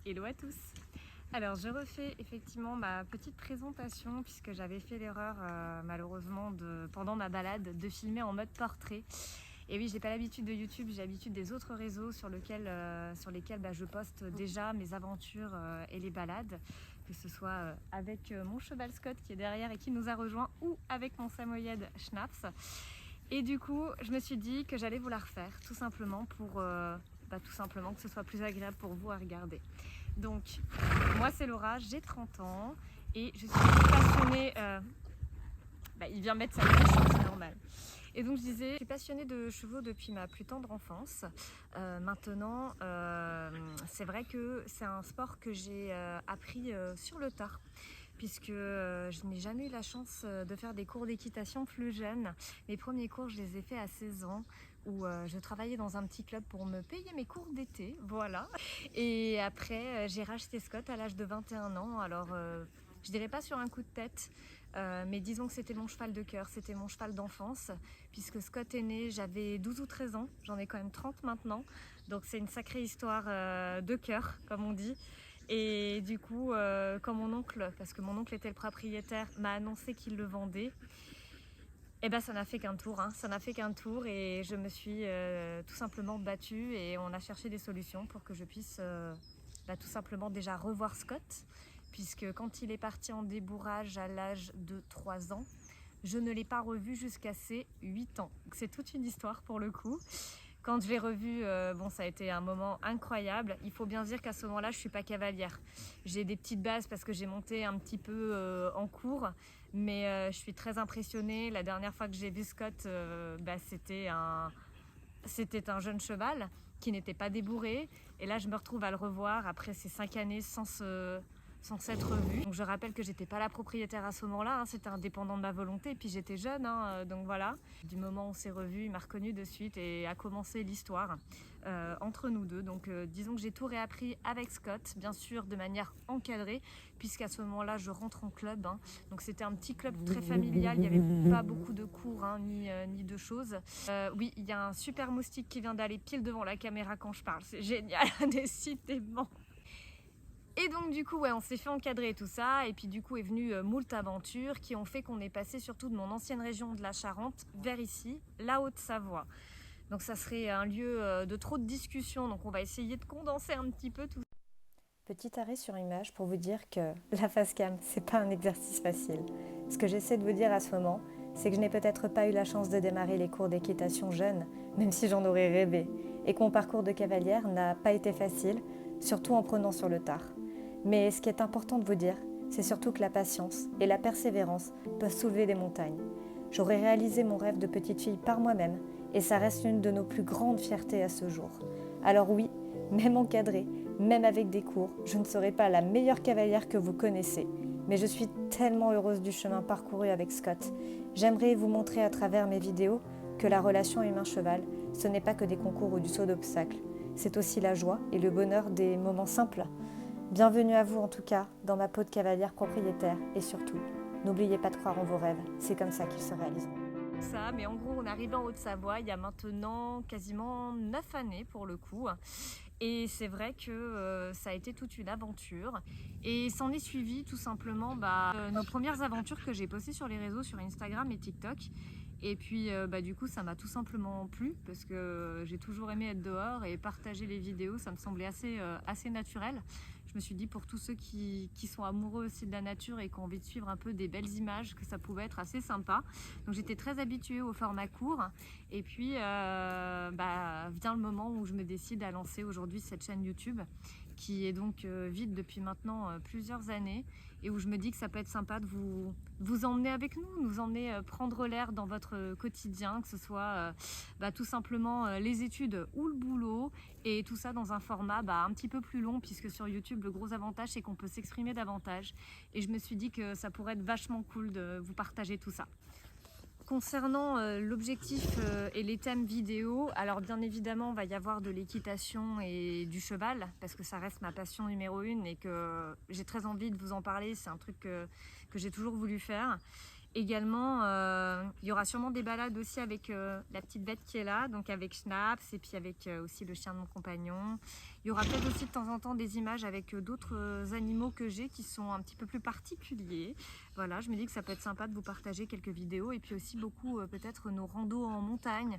Hello à tous. Alors je refais effectivement ma petite présentation puisque j'avais fait l'erreur malheureusement pendant ma balade de filmer en mode portrait. Et oui, j'ai pas l'habitude de YouTube, j'ai l'habitude des autres réseaux sur lesquels je poste déjà mes aventures et les balades, que ce soit avec mon cheval Scott qui est derrière et qui nous a rejoints ou avec mon samoyède Schnaps. Et du coup, je me suis dit que j'allais vous la refaire tout simplement pour tout simplement que ce soit plus agréable pour vous à regarder. Donc, moi c'est Laura, j'ai 30 ans et je suis passionnée... il vient mettre sa couche, c'est normal. Et donc je disais, je suis passionnée de chevaux depuis ma plus tendre enfance. Maintenant, c'est vrai que c'est un sport que j'ai appris sur le tard, puisque je n'ai jamais eu la chance de faire des cours d'équitation plus jeune. Mes premiers cours, je les ai faits à 16 ans, où je travaillais dans un petit club pour me payer mes cours d'été, voilà. Et après, j'ai racheté Scott à l'âge de 21 ans. Alors, je dirais pas sur un coup de tête, mais disons que c'était mon cheval de cœur, c'était mon cheval d'enfance, puisque Scott est né, j'avais 12 ou 13 ans, j'en ai quand même 30 maintenant, donc c'est une sacrée histoire de cœur, comme on dit. Et du coup, quand mon oncle, parce que mon oncle était le propriétaire, m'a annoncé qu'il le vendait, et ben ça n'a fait qu'un tour, ça n'a fait qu'un tour et je me suis tout simplement battue et on a cherché des solutions pour que je puisse tout simplement déjà revoir Scott, puisque quand il est parti en débourrage à l'âge de 3 ans, je ne l'ai pas revu jusqu'à ses 8 ans. C'est toute une histoire pour le coup. Quand je l'ai revu, ça a été un moment incroyable. Il faut bien dire qu'à ce moment-là, je ne suis pas cavalière. J'ai des petites bases parce que j'ai monté un petit peu en cours, mais je suis très impressionnée. La dernière fois que j'ai vu Scott, c'était un jeune cheval qui n'était pas débourré. Et là, je me retrouve à le revoir après ces 5 années sans s'être vue. Donc je rappelle que j'étais pas la propriétaire à ce moment-là, c'était indépendant de ma volonté, et puis j'étais jeune, donc voilà. Du moment où on s'est revus, il m'a reconnue de suite et a commencé l'histoire entre nous deux. Donc disons que j'ai tout réappris avec Scott, bien sûr de manière encadrée, puisqu'à ce moment-là je rentre en club. Donc c'était un petit club très familial, il n'y avait pas beaucoup de cours ni de choses. Oui, il y a un super moustique qui vient d'aller pile devant la caméra quand je parle, c'est génial, décidément. Et donc du coup, on s'est fait encadrer et tout ça, et puis du coup est venu moult aventures qui ont fait qu'on est passé surtout de mon ancienne région de la Charente vers ici, la Haute-Savoie. Donc ça serait un lieu de trop de discussions, donc on va essayer de condenser un petit peu tout. Petit arrêt sur image pour vous dire que la face cam, c'est pas un exercice facile. Ce que j'essaie de vous dire à ce moment, c'est que je n'ai peut-être pas eu la chance de démarrer les cours d'équitation jeune, même si j'en aurais rêvé, et que mon parcours de cavalière n'a pas été facile, surtout en prenant sur le tard. Mais ce qui est important de vous dire, c'est surtout que la patience et la persévérance peuvent soulever des montagnes. J'aurais réalisé mon rêve de petite fille par moi-même, et ça reste l'une de nos plus grandes fiertés à ce jour. Alors oui, même encadrée, même avec des cours, je ne serai pas la meilleure cavalière que vous connaissez. Mais je suis tellement heureuse du chemin parcouru avec Scott. J'aimerais vous montrer à travers mes vidéos que la relation humain-cheval, ce n'est pas que des concours ou du saut d'obstacles. C'est aussi la joie et le bonheur des moments simples. Bienvenue à vous en tout cas dans ma peau de cavalière propriétaire et surtout, n'oubliez pas de croire en vos rêves, c'est comme ça qu'ils se réaliseront. Ça, mais en gros, on arrive en Haute-Savoie il y a maintenant quasiment 9 années pour le coup. Et c'est vrai que ça a été toute une aventure. Et s'en est suivi tout simplement nos premières aventures que j'ai postées sur les réseaux, sur Instagram et TikTok. Et puis du coup ça m'a tout simplement plu parce que j'ai toujours aimé être dehors et partager les vidéos, ça me semblait assez naturel. Je me suis dit pour tous ceux qui sont amoureux aussi de la nature et qui ont envie de suivre un peu des belles images, que ça pouvait être assez sympa. Donc j'étais très habituée au format court. Et puis vient le moment où je me décide à lancer aujourd'hui cette chaîne YouTube qui est donc vide depuis maintenant plusieurs années et où je me dis que ça peut être sympa de vous emmener avec nous emmener prendre l'air dans votre quotidien, que ce soit tout simplement les études ou le boulot, et tout ça dans un format un petit peu plus long, puisque sur YouTube le gros avantage c'est qu'on peut s'exprimer davantage, et je me suis dit que ça pourrait être vachement cool de vous partager tout ça. Concernant l'objectif et les thèmes vidéo, alors bien évidemment, il va y avoir de l'équitation et du cheval, parce que ça reste ma passion numéro 1 et que j'ai très envie de vous en parler. C'est un truc que j'ai toujours voulu faire. Également, il y aura sûrement des balades aussi avec la petite bête qui est là, donc avec Schnaps et puis avec aussi le chien de mon compagnon. Il y aura peut-être aussi de temps en temps des images avec d'autres animaux que j'ai qui sont un petit peu plus particuliers. Voilà, je me dis que ça peut être sympa de vous partager quelques vidéos et puis aussi beaucoup peut-être nos randos en montagne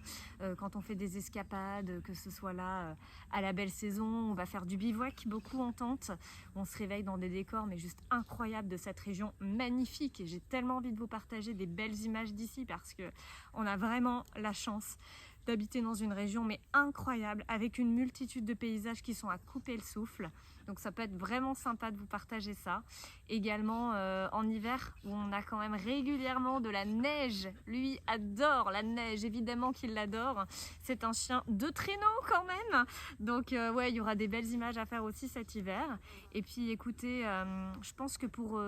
quand on fait des escapades, que ce soit là à la belle saison, on va faire du bivouac beaucoup en tente. On se réveille dans des décors mais juste incroyables de cette région magnifique et j'ai tellement envie de vous partager des belles images d'ici parce que on a vraiment la chance d'habiter dans une région mais incroyable avec une multitude de paysages qui sont à couper le souffle. Donc ça peut être vraiment sympa de vous partager ça. Également en hiver où on a quand même régulièrement de la neige. Lui adore la neige, évidemment qu'il l'adore. C'est un chien de traîneau quand même. Donc ouais, il y aura des belles images à faire aussi cet hiver. Et puis écoutez, je pense que pour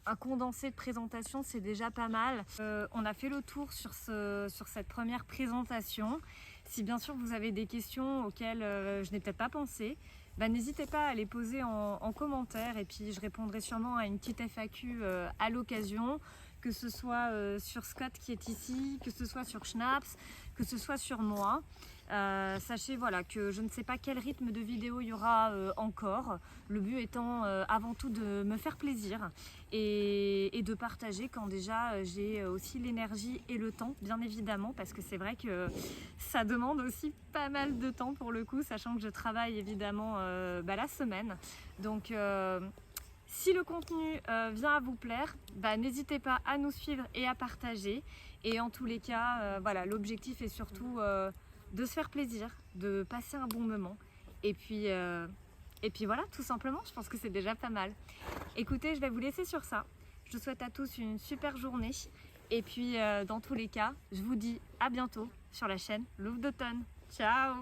un condensé de présentation, c'est déjà pas mal. On a fait le tour sur cette première présentation. Si bien sûr vous avez des questions auxquelles je n'ai peut-être pas pensé, bah, n'hésitez pas à les poser en commentaire et puis je répondrai sûrement à une petite FAQ à l'occasion, que ce soit sur Scott qui est ici, que ce soit sur Schnaps, que ce soit sur moi. Sachez voilà, que je ne sais pas quel rythme de vidéo il y aura encore, le but étant avant tout de me faire plaisir et de partager quand déjà j'ai aussi l'énergie et le temps, bien évidemment, parce que c'est vrai que ça demande aussi pas mal de temps pour le coup, sachant que je travaille évidemment la semaine. Donc si le contenu vient à vous plaire, bah, n'hésitez pas à nous suivre et à partager. Et en tous les cas, voilà, l'objectif est surtout de se faire plaisir, de passer un bon moment. Et puis voilà, tout simplement, je pense que c'est déjà pas mal. Écoutez, je vais vous laisser sur ça. Je vous souhaite à tous une super journée. Et puis, dans tous les cas, je vous dis à bientôt sur la chaîne Louve d'automne. Ciao!